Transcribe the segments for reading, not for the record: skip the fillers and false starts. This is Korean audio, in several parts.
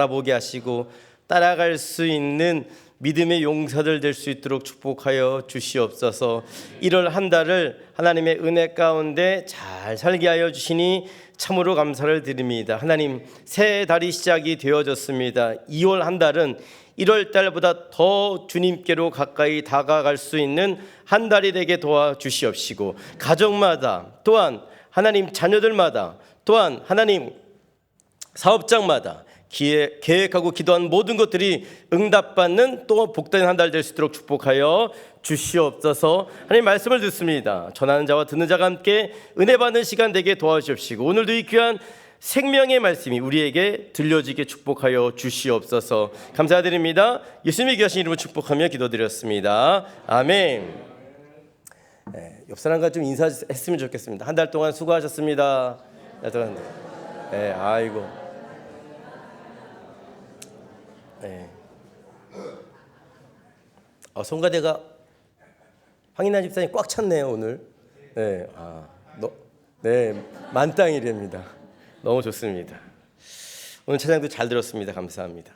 알아보게 하시고 따라갈 수 있는 믿음의 용사들 될 수 있도록 축복하여 주시옵소서. 1월 한 달을 하나님의 은혜 가운데 잘 살게 하여 주시니 참으로 감사를 드립니다. 하나님, 새 달이 시작이 되어졌습니다. 2월 한 달은 1월 달보다 더 주님께로 가까이 다가갈 수 있는 한 달이 되게 도와주시옵시고, 가정마다 또한 하나님 자녀들마다 또한 하나님 사업장마다 계획하고 기도한 모든 것들이 응답받는 또 복된 한 달 될 수 있도록 축복하여 주시옵소서. 하나님 말씀을 듣습니다. 전하는 자와 듣는 자가 함께 은혜 받는 시간 되게 도와주시옵시고, 오늘도 이 귀한 생명의 말씀이 우리에게 들려지게 축복하여 주시옵소서. 감사드립니다. 예수님의 귀하신 이름으로 축복하며 기도드렸습니다. 아멘. 옆 사람과 좀 인사했으면 좋겠습니다. 한 달 동안 수고하셨습니다. 아이고. 송가대가 황인환 집사님 꽉 찼네요 오늘. 만땅이랍니다. 너무 좋습니다. 오늘 찬양도 잘 들었습니다. 감사합니다.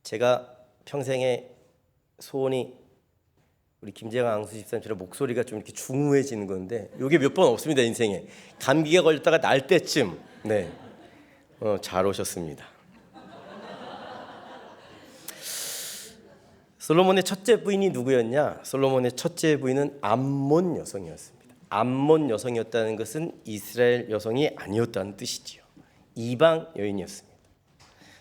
제가 평생의 소원이 우리 김재강 앙수 집사님처럼 목소리가 좀 이렇게 중후해지는 건데, 이게 몇 번 없습니다 인생에. 감기가 걸렸다가 날 때쯤 잘 오셨습니다. 솔로몬의 첫째 부인이 누구였냐? 솔로몬의 첫째 부인은 암몬 여성이었습니다. 암몬 여성이었다는 것은 이스라엘 여성이 아니었다는 뜻이지요. 이방 여인이었습니다.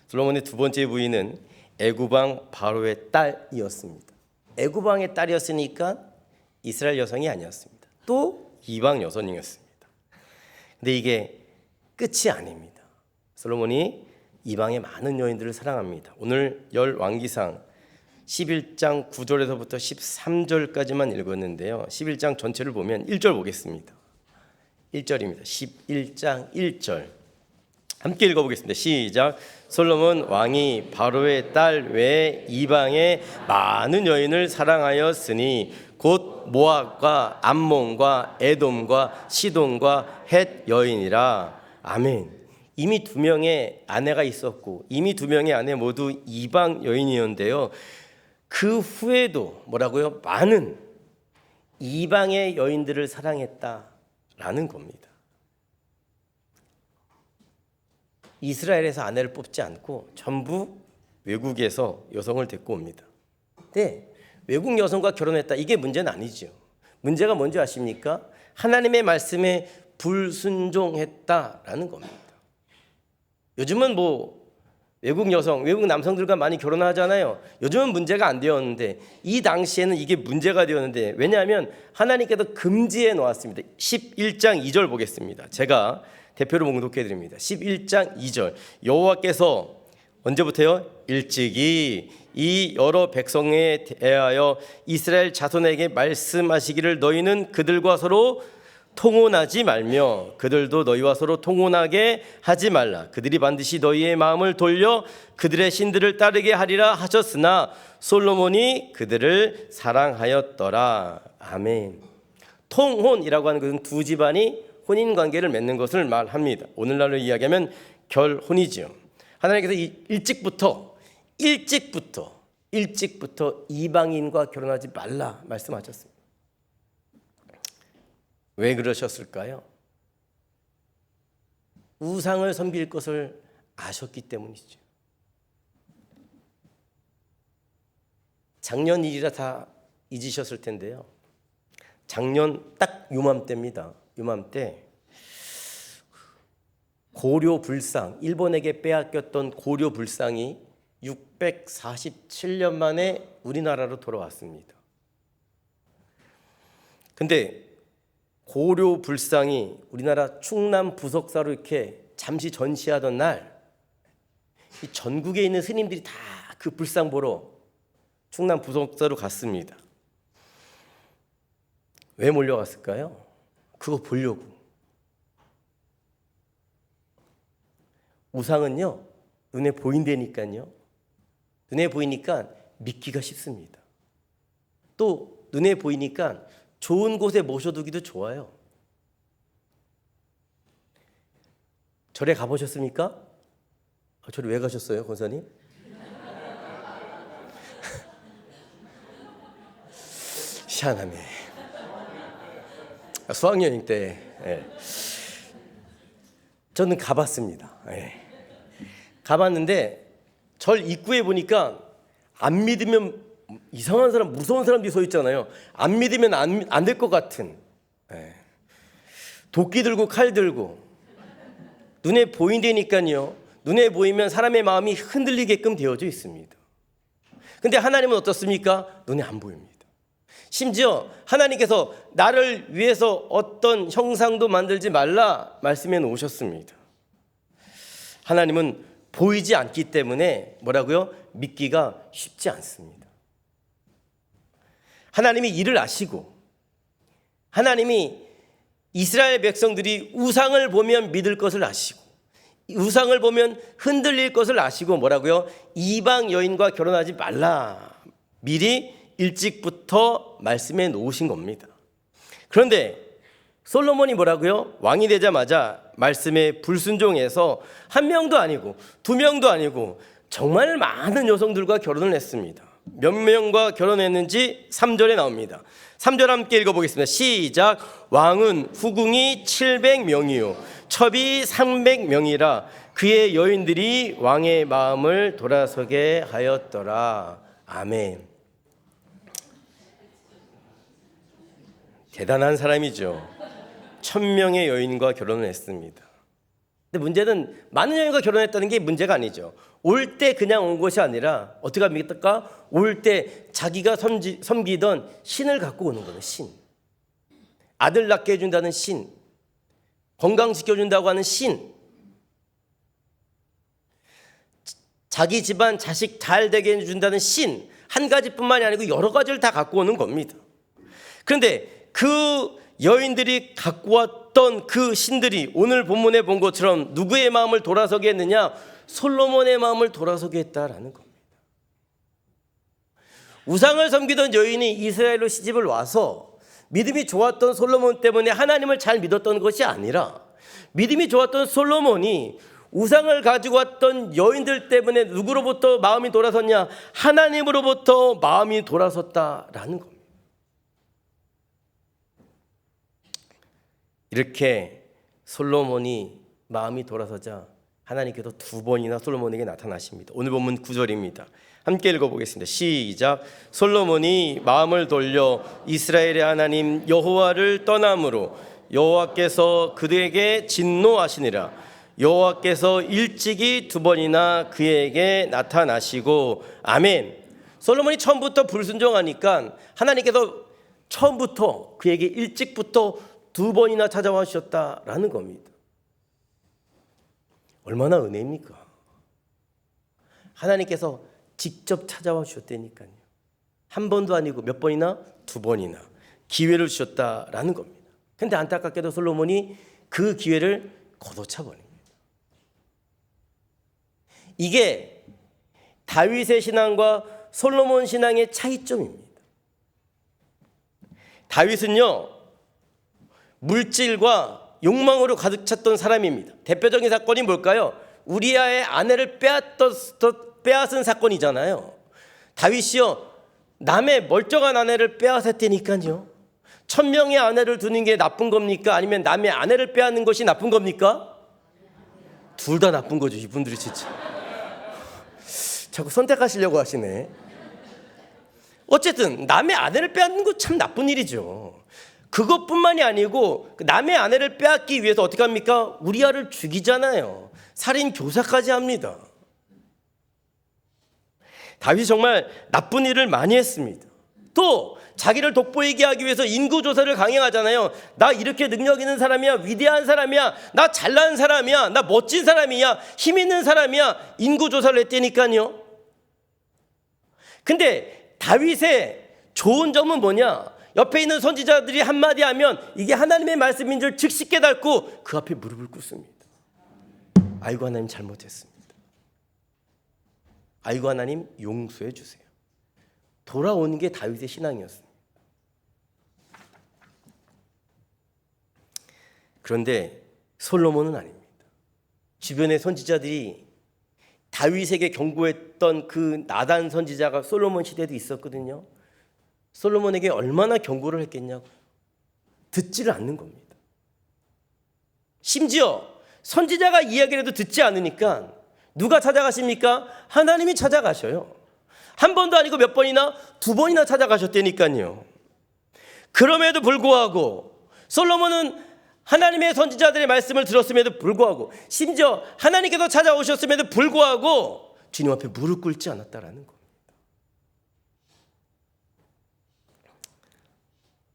솔로몬의 두 번째 부인은 애굽왕 바로의 딸이었습니다. 애굽왕의 딸이었으니까 이스라엘 여성이 아니었습니다. 또 이방 여성이었습니다. 근데 이게 끝이 아닙니다. 솔로몬이 이방의 많은 여인들을 사랑합니다. 오늘 열왕기상 11장 9절에서부터 13절까지만 읽었는데요. 11장 전체를 보면 1절 보겠습니다. 1절입니다. 11장 1절 함께 읽어보겠습니다. 시작. 솔로몬 왕이 바로의 딸 외에 이방의 많은 여인을 사랑하였으니 곧 모압과 암몬과 에돔과 시돈과 헷 여인이라. 아멘. 이미 2명의 아내가 있었고 이미 2명의 아내 모두 이방 여인이었는데요. 그 후에도 뭐라고요? 많은 이방의 여인들을 사랑했다라는 겁니다. 이스라엘에서 아내를 뽑지 않고 전부 외국에서 여성을 데리고 옵니다. 근데 외국 여성과 결혼했다, 이게 문제는 아니죠. 문제가 뭔지 아십니까? 하나님의 말씀에 불순종했다라는 겁니다. 요즘은 외국 여성, 외국 남성들과 많이 결혼하잖아요. 요즘은 문제가 안 되었는데 이 당시에는 이게 문제가 되었는데, 왜냐하면 하나님께서 금지해 놓았습니다. 11장 2절 보겠습니다. 제가 대표로 봉독해 드립니다. 11장 2절. 여호와께서 언제부터요? 일찍이 이 여러 백성에 대하여 이스라엘 자손에게 말씀하시기를 너희는 그들과 서로 통혼하지 말며 그들도 너희와 서로 통혼하게 하지 말라. 그들이 반드시 너희의 마음을 돌려 그들의 신들을 따르게 하리라 하셨으나 솔로몬이 그들을 사랑하였더라. 아멘. 통혼이라고 하는 것은 두 집안이 혼인관계를 맺는 것을 말합니다. 오늘날로 이야기하면 결혼이지요. 하나님께서 일찍부터 이방인과 결혼하지 말라 말씀하셨습니다. 왜 그러셨을까요? 우상을 섬길 것을 아셨기 때문이죠. 작년 일이라 다 잊으셨을 텐데요. 작년 딱 요맘때입니다. 요맘때 고려 불상, 일본에게 빼앗겼던 고려 불상이 647년 만에 우리나라로 돌아왔습니다. 근데 고려 불상이 우리나라 충남 부석사로 이렇게 잠시 전시하던 날, 이 전국에 있는 스님들이 다 그 불상 보러 충남 부석사로 갔습니다. 왜 몰려갔을까요? 그거 보려고. 우상은요, 눈에 보인다니까요. 눈에 보이니까 믿기가 쉽습니다. 또 눈에 보이니까 좋은 곳에 모셔두기도 좋아요. 절에 가보셨습니까? 절에 왜 가셨어요, 권사님? 희한하네. 수학여행 때 저는 가봤습니다. 가봤는데 절 입구에 보니까 안 믿으면 이상한 사람, 무서운 사람들이 서 있잖아요. 안 믿으면 안 될 것 같은, 도끼 들고 칼 들고 눈에 보인다니까요. 눈에 보이면 사람의 마음이 흔들리게끔 되어져 있습니다. 근데 하나님은 어떻습니까? 눈에 안 보입니다. 심지어 하나님께서 나를 위해서 어떤 형상도 만들지 말라 말씀해 놓으셨습니다. 하나님은 보이지 않기 때문에 뭐라고요? 믿기가 쉽지 않습니다. 하나님이 이를 아시고, 하나님이 이스라엘 백성들이 우상을 보면 믿을 것을 아시고, 우상을 보면 흔들릴 것을 아시고 뭐라고요? 이방 여인과 결혼하지 말라 미리 일찍부터 말씀해 놓으신 겁니다. 그런데 솔로몬이 뭐라고요? 왕이 되자마자 말씀에 불순종해서 한 명도 아니고 두 명도 아니고 정말 많은 여성들과 결혼을 했습니다. 몇 명과 결혼했는지 3절에 나옵니다. 3절 함께 읽어보겠습니다. 시작. 왕은 후궁이 700명이요 첩이 300명이라 그의 여인들이 왕의 마음을 돌아서게 하였더라. 아멘. 대단한 사람이죠. 1000명의 여인과 결혼을 했습니다. 근데 문제는 많은 여인과 결혼했다는 게 문제가 아니죠. 올 때 그냥 온 것이 아니라 어떻게 합니까? 올 때 자기가 섬기던 신을 갖고 오는 거예요. 신. 아들 낳게 해준다는 신. 건강시켜준다고 하는 신. 자기 집안 자식 잘 되게 해준다는 신. 한 가지뿐만이 아니고 여러 가지를 다 갖고 오는 겁니다. 그런데 그 여인들이 갖고 왔던 그 신들이 오늘 본문에 본 것처럼 누구의 마음을 돌아서게 했느냐? 솔로몬의 마음을 돌아서게 했다라는 겁니다. 우상을 섬기던 여인이 이스라엘로 시집을 와서 믿음이 좋았던 솔로몬 때문에 하나님을 잘 믿었던 것이 아니라 믿음이 좋았던 솔로몬이 우상을 가지고 왔던 여인들 때문에 누구로부터 마음이 돌아섰냐? 하나님으로부터 마음이 돌아섰다라는 겁니다. 이렇게 솔로몬이 마음이 돌아서자 하나님께서 2번이나 솔로몬에게 나타나십니다. 오늘 본문 9절입니다. 함께 읽어보겠습니다. 시작. 솔로몬이 마음을 돌려 이스라엘의 하나님 여호와를 떠남으로 여호와께서 그에게 진노하시니라. 여호와께서 일찍이 2번이나 그에게 나타나시고. 아멘. 솔로몬이 처음부터 불순종하니까 하나님께서 처음부터 그에게 일찍부터 2번이나 찾아와 주셨다라는 겁니다. 얼마나 은혜입니까? 하나님께서 직접 찾아와 주셨다니까요. 한 번도 아니고 몇 번이나? 2번이나 기회를 주셨다라는 겁니다. 근데 안타깝게도 솔로몬이 그 기회를 걷어차 버립니다. 이게 다윗의 신앙과 솔로몬 신앙의 차이점입니다. 다윗은요, 물질과 욕망으로 가득 찼던 사람입니다. 대표적인 사건이 뭘까요? 우리아의 아내를 빼앗은 사건이잖아요. 다윗이요, 남의 멀쩡한 아내를 빼앗았다니까요. 1000명의 아내를 두는 게 나쁜 겁니까? 아니면 남의 아내를 빼앗는 것이 나쁜 겁니까? 둘 다 나쁜 거죠. 이분들이 진짜 자꾸 선택하시려고 하시네. 어쨌든 남의 아내를 빼앗는 거 참 나쁜 일이죠. 그것뿐만이 아니고 남의 아내를 빼앗기 위해서 어떻게 합니까? 우리아를 죽이잖아요. 살인 교사까지 합니다. 다윗이 정말 나쁜 일을 많이 했습니다. 또 자기를 돋보이게 하기 위해서 인구조사를 강행하잖아요. 나 이렇게 능력 있는 사람이야, 위대한 사람이야, 나 잘난 사람이야, 나 멋진 사람이야, 힘 있는 사람이야, 인구조사를 했다니까요. 근데 다윗의 좋은 점은 뭐냐? 옆에 있는 선지자들이 한마디 하면 이게 하나님의 말씀인 줄 즉시 깨닫고 그 앞에 무릎을 꿇습니다. 아이고 하나님 잘못했습니다. 아이고 하나님 용서해 주세요. 돌아오는 게 다윗의 신앙이었습니다. 그런데 솔로몬은 아닙니다. 주변의 선지자들이 다윗에게 경고했던 그 나단 선지자가 솔로몬 시대에도 있었거든요. 솔로몬에게 얼마나 경고를 했겠냐고. 듣지를 않는 겁니다. 심지어 선지자가 이야기를 해도 듣지 않으니까 누가 찾아가십니까? 하나님이 찾아가셔요. 한 번도 아니고 몇 번이나, 두 번이나 찾아가셨다니까요. 그럼에도 불구하고 솔로몬은 하나님의 선지자들의 말씀을 들었음에도 불구하고, 심지어 하나님께서 찾아오셨음에도 불구하고 주님 앞에 무릎 꿇지 않았다라는 겁니다.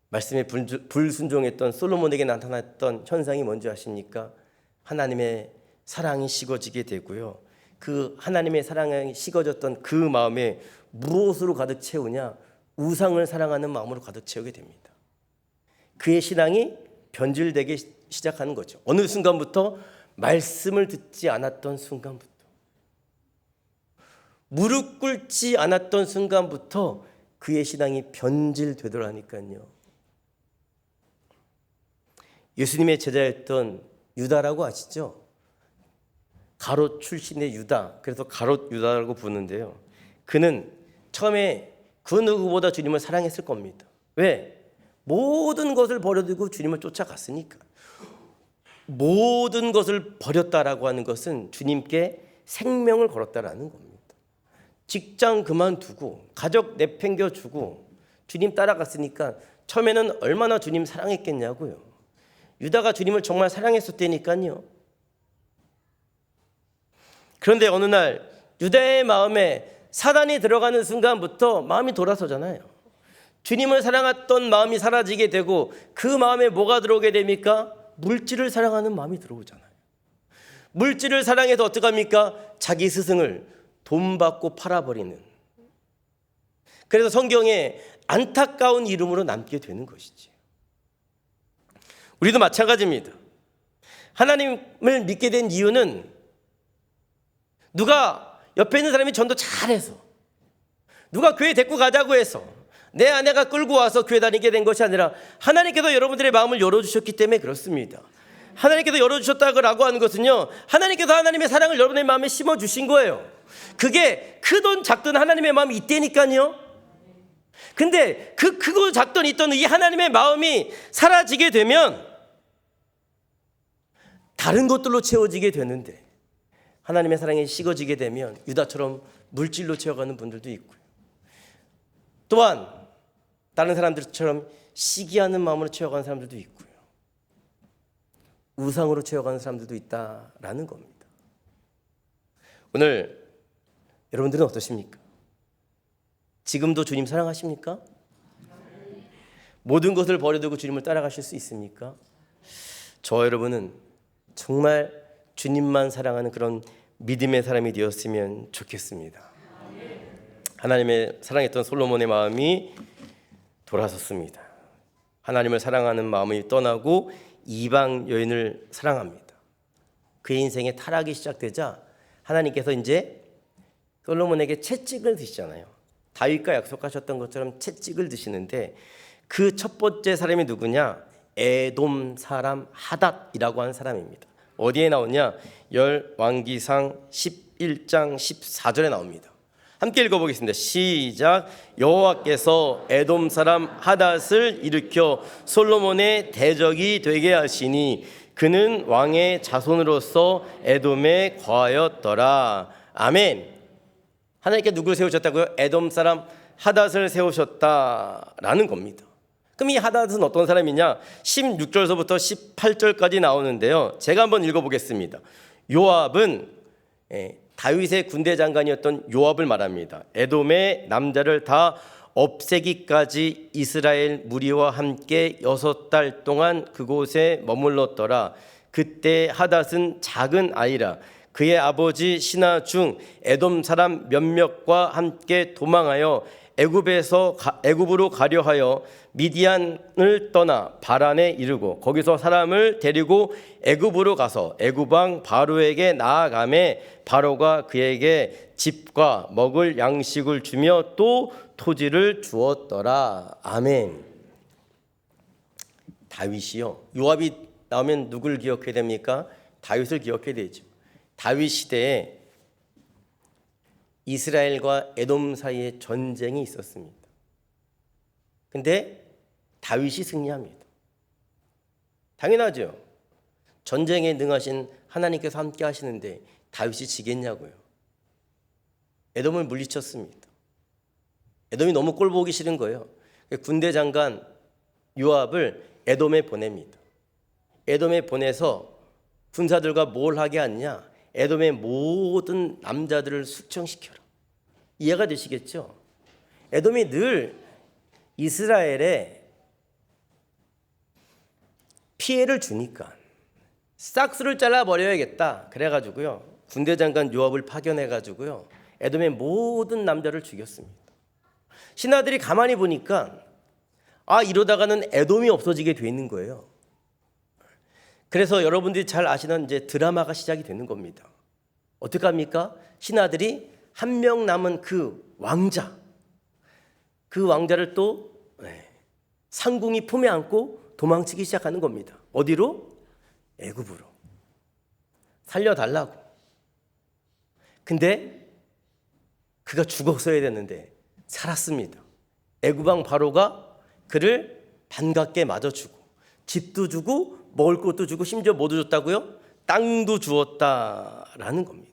말씀에 불순종했던 솔로몬에게 나타났던 현상이 뭔지 아십니까? 하나님의 사랑이 식어지게 되고요. 그 하나님의 사랑이 식어졌던 그 마음에 무엇으로 가득 채우냐? 우상을 사랑하는 마음으로 가득 채우게 됩니다. 그의 신앙이 변질되기 시작하는 거죠. 어느 순간부터 말씀을 듣지 않았던 순간부터, 무릎 꿇지 않았던 순간부터 그의 신앙이 변질되더라니까요. 예수님의 제자였던 유다라고 아시죠? 가롯 출신의 유다, 그래서 가롯 유다라고 부르는데요. 그는 처음에 그 누구보다 주님을 사랑했을 겁니다. 왜? 모든 것을 버려두고 주님을 쫓아갔으니까. 모든 것을 버렸다라고 하는 것은 주님께 생명을 걸었다라는 겁니다. 직장 그만두고 가족 내팽겨주고 주님 따라갔으니까 처음에는 얼마나 주님 사랑했겠냐고요. 유다가 주님을 정말 사랑했었다니까요. 그런데 어느 날 유다의 마음에 사단이 들어가는 순간부터 마음이 돌아서잖아요. 주님을 사랑했던 마음이 사라지게 되고 그 마음에 뭐가 들어오게 됩니까? 물질을 사랑하는 마음이 들어오잖아요. 물질을 사랑해서 어떡합니까? 자기 스승을 돈 받고 팔아버리는. 그래서 성경에 안타까운 이름으로 남게 되는 것이지. 우리도 마찬가지입니다. 하나님을 믿게 된 이유는 누가 옆에 있는 사람이 전도 잘해서, 누가 교회 데리고 가자고 해서, 내 아내가 끌고 와서 교회 다니게 된 것이 아니라 하나님께서 여러분들의 마음을 열어주셨기 때문에 그렇습니다. 하나님께서 열어주셨다고 하는 것은요, 하나님께서 하나님의 사랑을 여러분의 마음에 심어주신 거예요. 그게 크든 작든 하나님의 마음이 있다니까요. 근데 그 크고 작든 있던 이 하나님의 마음이 사라지게 되면 다른 것들로 채워지게 되는데, 하나님의 사랑이 식어지게 되면 유다처럼 물질로 채워가는 분들도 있고요. 또한 다른 사람들처럼 시기하는 마음으로 채워가는 사람들도 있고요. 우상으로 채워가는 사람들도 있다라는 겁니다. 오늘 여러분들은 어떠십니까? 지금도 주님 사랑하십니까? 모든 것을 버려두고 주님을 따라가실 수 있습니까? 저와 여러분은 정말 주님만 사랑하는 그런 믿음의 사람이 되었으면 좋겠습니다. 하나님의 사랑했던 솔로몬의 마음이 돌아섰습니다. 하나님을 사랑하는 마음이 떠나고 이방 여인을 사랑합니다. 그의 인생에 타락이 시작되자 하나님께서 이제 솔로몬에게 채찍을 드시잖아요. 다윗과 약속하셨던 것처럼 채찍을 드시는데 그 첫 번째 사람이 누구냐? 에돔 사람 하닷이라고 하는 사람입니다. 어디에 나오냐? 열왕기상 11장 14절에 나옵니다. 함께 읽어보겠습니다. 시작. 여호와께서 에돔 사람 하닷을 일으켜 솔로몬의 대적이 되게 하시니 그는 왕의 자손으로서 에돔에 거하였더라. 아멘. 하나님께 누구를 세우셨다고요? 에돔 사람 하닷을 세우셨다라는 겁니다. 그럼 이 하닷은 어떤 사람이냐? 16절서부터 18절까지 나오는데요. 제가 한번 읽어보겠습니다. 요압은 다윗의 군대 장관이었던 요압을 말합니다. 에돔의 남자를 다 없애기까지 이스라엘 무리와 함께 6달 동안 그곳에 머물렀더라. 그때 하닷은 작은 아이라 그의 아버지 신하 중 에돔 사람 몇몇과 함께 도망하여 애굽으로 가려 하여 미디안을 떠나 바란에 이르고 거기서 사람을 데리고 애굽으로 가서 애굽 왕 바로에게 나아가매 바로가 그에게 집과 먹을 양식을 주며 또 토지를 주었더라. 아멘. 다윗이요. 요압이 나오면 누굴 기억해야 됩니까? 다윗을 기억해야 되죠. 다윗 시대에 이스라엘과 에돔 사이에 전쟁이 있었습니다. 근데 다윗이 승리합니다. 당연하죠. 전쟁에 능하신 하나님께서 함께 하시는데 다윗이 지겠냐고요. 에돔을 물리쳤습니다. 에돔이 너무 꼴 보기 싫은 거예요. 군대 장관 요압을 에돔에 보냅니다. 에돔에 보내서 군사들과 뭘 하게 하느냐? 에돔의 모든 남자들을 숙청시켜라. 이해가 되시겠죠? 에돔이 늘 이스라엘에 피해를 주니까 싹스를 잘라버려야겠다. 그래가지고요, 군대 장관 요압을 파견해가지고요, 에돔의 모든 남자를 죽였습니다. 신하들이 가만히 보니까 이러다가는 에돔이 없어지게 돼 있는 거예요. 그래서 여러분들이 잘 아시는 이제 드라마가 시작이 되는 겁니다. 어떻게 합니까? 신하들이 한 명 남은 그 왕자를 또 상궁이 품에 안고 도망치기 시작하는 겁니다. 어디로? 애굽으로. 살려달라고. 근데 그가 죽었어야 됐는데 살았습니다. 애굽왕 바로가 그를 반갑게 맞아주고 집도 주고 먹을 것도 주고 심지어 뭐도 줬다고요? 땅도 주었다라는 겁니다.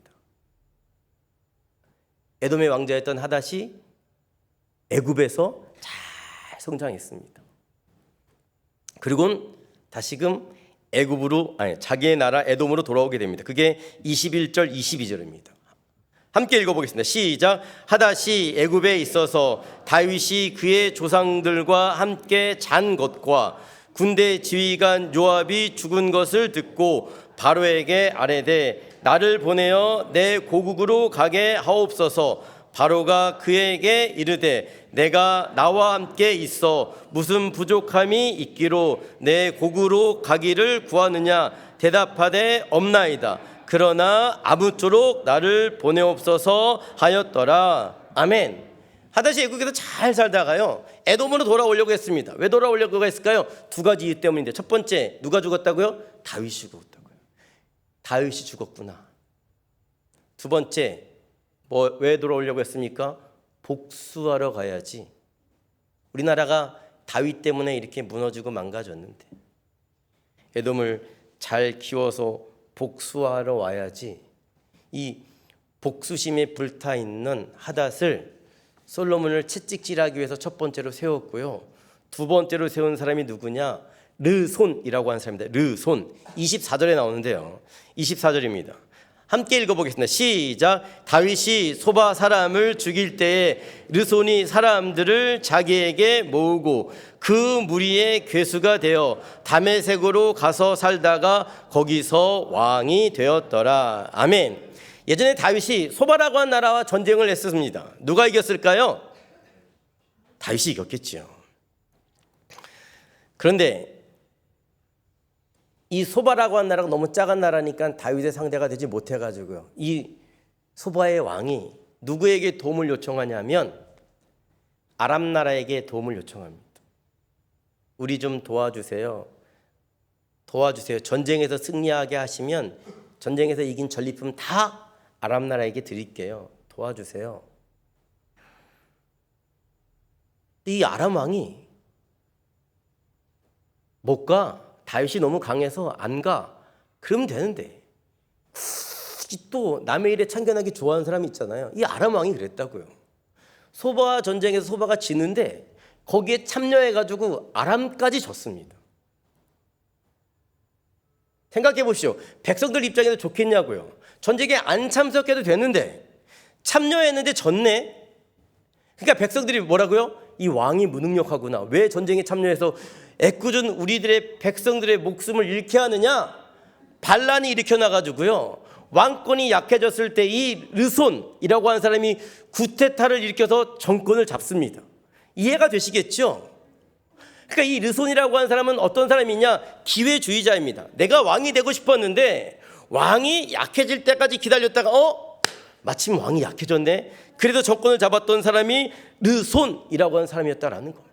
에돔의 왕자였던 하닷이 애굽에서 잘 성장했습니다. 그리고는 다시금 자기의 나라 에돔으로 돌아오게 됩니다. 그게 21절 22절입니다. 함께 읽어보겠습니다. 시작. 하닷이 애굽에 있어서 다윗이 그의 조상들과 함께 잔 것과 군대 지휘관 요압이 죽은 것을 듣고 바로에게 아뢰되 나를 보내어 내 고국으로 가게 하옵소서. 바로가 그에게 이르되 내가 나와 함께 있어 무슨 부족함이 있기로 내 고국으로 가기를 구하느냐? 대답하되 없나이다. 그러나 아무쪼록 나를 보내옵소서 하였더라. 아멘. 하닷이 애국에서 잘 살다가요, 에돔으로 돌아오려고 했습니다. 왜 돌아오려고 했을까요? 두 가지 이유 때문인데, 첫 번째, 누가 죽었다고요? 다윗이 죽었다고요. 다윗이 죽었구나. 두 번째, 왜 돌아오려고 했습니까? 복수하러 가야지. 우리나라가 다윗 때문에 이렇게 무너지고 망가졌는데 에돔을 잘 키워서 복수하러 와야지. 이 복수심에 불타있는 하닷을 솔로몬을 채찍질하기 위해서 첫 번째로 세웠고요, 두 번째로 세운 사람이 누구냐? 르손이라고 하는 사람입니다. 르손. 24절에 나오는데요, 24절입니다. 함께 읽어보겠습니다. 시작. 다윗이 소바 사람을 죽일 때에 르손이 사람들을 자기에게 모으고 그 무리의 괴수가 되어 다메섹으로 가서 살다가 거기서 왕이 되었더라. 아멘. 예전에 다윗이 소바라고 한 나라와 전쟁을 했습니다. 누가 이겼을까요? 다윗이 이겼겠죠. 그런데 이 소바라고 한 나라가 너무 작은 나라니까 다윗의 상대가 되지 못해가지고요, 이 소바의 왕이 누구에게 도움을 요청하냐면 아람 나라에게 도움을 요청합니다. 우리 좀 도와주세요. 전쟁에서 승리하게 하시면 전쟁에서 이긴 전리품 다 아람 나라에게 드릴게요. 도와주세요. 이 아람 왕이 못 가. 다윗이 너무 강해서 안 가. 그러면 되는데 굳이 또 남의 일에 참견하기 좋아하는 사람이 있잖아요. 이 아람 왕이 그랬다고요. 소바 전쟁에서 소바가 지는데 거기에 참여해가지고 아람까지 졌습니다. 생각해 보시죠. 백성들 입장에서 좋겠냐고요. 전쟁에 안 참석해도 되는데 참여했는데 졌네. 그러니까 백성들이 뭐라고요? 이 왕이 무능력하구나. 왜 전쟁에 참여해서 애꿎은 우리들의 백성들의 목숨을 잃게 하느냐? 반란이 일으켜나가지고요, 왕권이 약해졌을 때 이 르손이라고 하는 사람이 구테타를 일으켜서 정권을 잡습니다. 이해가 되시겠죠? 그러니까 이 르손이라고 하는 사람은 어떤 사람이냐? 기회주의자입니다. 내가 왕이 되고 싶었는데 왕이 약해질 때까지 기다렸다가 마침 왕이 약해졌네. 그래서 정권을 잡았던 사람이 르손이라고 하는 사람이었다라는 겁니다.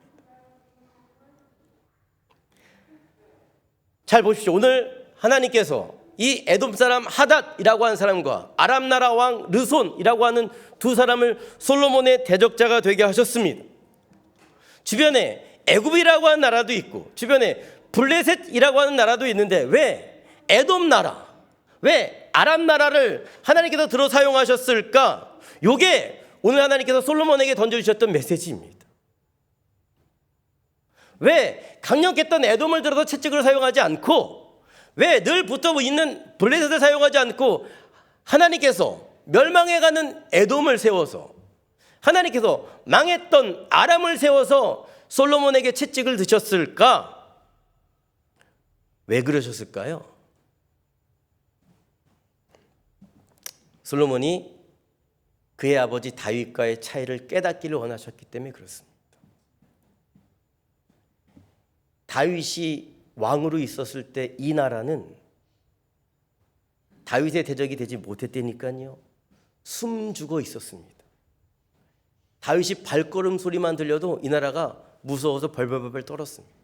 잘 보십시오. 오늘 하나님께서 이 에돔 사람 하닷이라고 하는 사람과 아람 나라 왕 르손이라고 하는 두 사람을 솔로몬의 대적자가 되게 하셨습니다. 주변에 애굽이라고 하는 나라도 있고 주변에 블레셋이라고 하는 나라도 있는데 왜 에돔 나라, 왜 아람 나라를 하나님께서 들어 사용하셨을까? 이게 오늘 하나님께서 솔로몬에게 던져주셨던 메시지입니다. 왜 강력했던 에돔을 들어서 채찍을 사용하지 않고, 왜 늘 붙어 있는 블레셋을 사용하지 않고 하나님께서 멸망해가는 에돔을 세워서, 하나님께서 망했던 아람을 세워서 솔로몬에게 채찍을 드셨을까? 왜 그러셨을까요? 솔로몬이 그의 아버지 다윗과의 차이를 깨닫기를 원하셨기 때문에 그렇습니다. 다윗이 왕으로 있었을 때 이 나라는 다윗의 대적이 되지 못했다니까요. 숨죽어 있었습니다. 다윗이 발걸음 소리만 들려도 이 나라가 무서워서 벌벌벌 떨었습니다.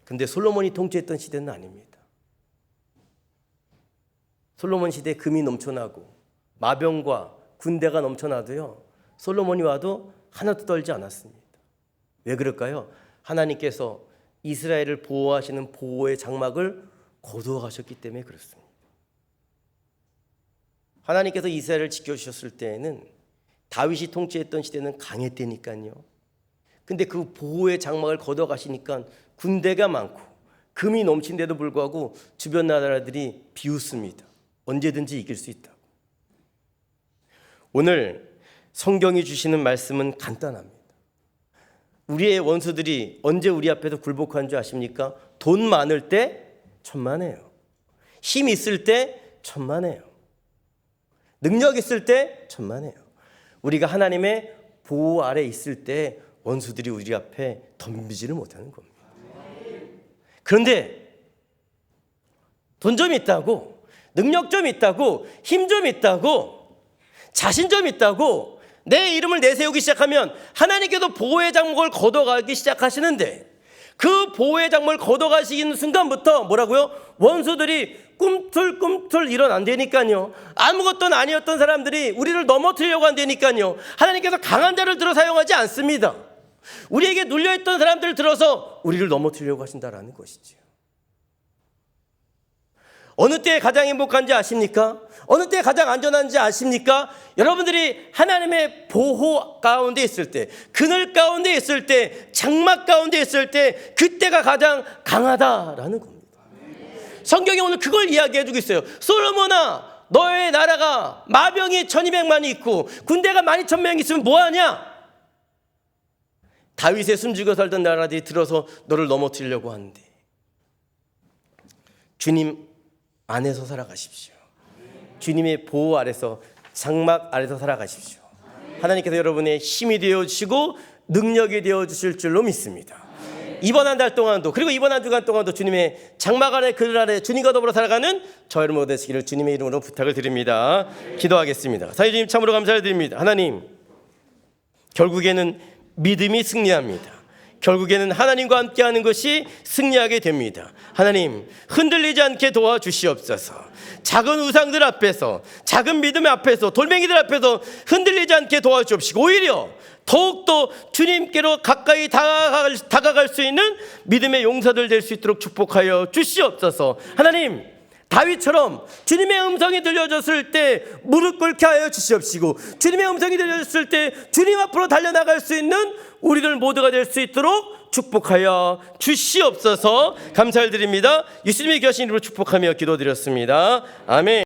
근데 솔로몬이 통치했던 시대는 아닙니다. 솔로몬 시대에 금이 넘쳐나고 마병과 군대가 넘쳐나도요, 솔로몬이 와도 하나도 떨지 않았습니다. 왜 그럴까요? 하나님께서 이스라엘을 보호하시는 보호의 장막을 거두어 가셨기 때문에 그렇습니다. 하나님께서 이스라엘을 지켜주셨을 때에는 다윗이 통치했던 시대는 강했다니까요. 근데 그 보호의 장막을 거두어 가시니까 군대가 많고 금이 넘친데도 불구하고 주변 나라들이 비웃습니다. 언제든지 이길 수 있다고. 오늘 성경이 주시는 말씀은 간단합니다. 우리의 원수들이 언제 우리 앞에서 굴복한 줄 아십니까? 돈 많을 때 천만에요. 힘 있을 때 천만에요. 능력 있을 때 천만에요. 우리가 하나님의 보호 아래 있을 때 원수들이 우리 앞에 덤비지를 못하는 겁니다. 그런데 돈 좀 있다고, 능력 좀 있다고, 힘 좀 있다고, 자신 좀 있다고 내 이름을 내세우기 시작하면 하나님께서 보호의 장막을 걷어가기 시작하시는데, 그 보호의 장막을 걷어가시는 순간부터 뭐라고요? 원수들이 꿈틀꿈틀 일어난다니까요. 아무것도 아니었던 사람들이 우리를 넘어뜨리려고 한다니까요. 하나님께서 강한 자를 들어 사용하지 않습니다. 우리에게 눌려있던 사람들을 들어서 우리를 넘어뜨리려고 하신다라는 것이지요. 어느 때에 가장 행복한지 아십니까? 어느 때에 가장 안전한지 아십니까? 여러분들이 하나님의 보호 가운데 있을 때, 그늘 가운데 있을 때, 장막 가운데 있을 때, 그때가 가장 강하다라는 겁니다. 성경이 오늘 그걸 이야기해주고 있어요. 솔로몬아, 너의 나라가 마병이 1200만이 있고 군대가 12000명이 있으면 뭐하냐? 다윗의 숨죽여 살던 나라들이 들어서 너를 넘어뜨리려고 하는데, 주님 안에서 살아가십시오. 주님의 보호 아래서, 장막 아래서 살아가십시오. 하나님께서 여러분의 힘이 되어주시고 능력이 되어주실 줄로 믿습니다. 이번 한 달 동안도, 그리고 이번 한 주간 동안도 주님의 장막 아래, 그늘 아래 주님과 더불어 살아가는 저 여러분 되시기를 주님의 이름으로 부탁을 드립니다. 기도하겠습니다. 사랑해 주님, 참으로 감사를 드립니다. 하나님, 결국에는 믿음이 승리합니다. 결국에는 하나님과 함께하는 것이 승리하게 됩니다. 하나님, 흔들리지 않게 도와주시옵소서. 작은 우상들 앞에서, 작은 믿음 앞에서, 돌멩이들 앞에서 흔들리지 않게 도와주옵시고, 오히려 더욱더 주님께로 가까이 다가갈 수 있는 믿음의 용사들 될 수 있도록 축복하여 주시옵소서. 하나님, 다윗처럼 주님의 음성이 들려졌을 때 무릎 꿇게 하여 주시옵시고, 주님의 음성이 들려졌을 때 주님 앞으로 달려나갈 수 있는 우리들 모두가 될 수 있도록 축복하여 주시옵소서. 감사를 드립니다. 예수님의 귀하신 이름으로 축복하며 기도드렸습니다. 아멘.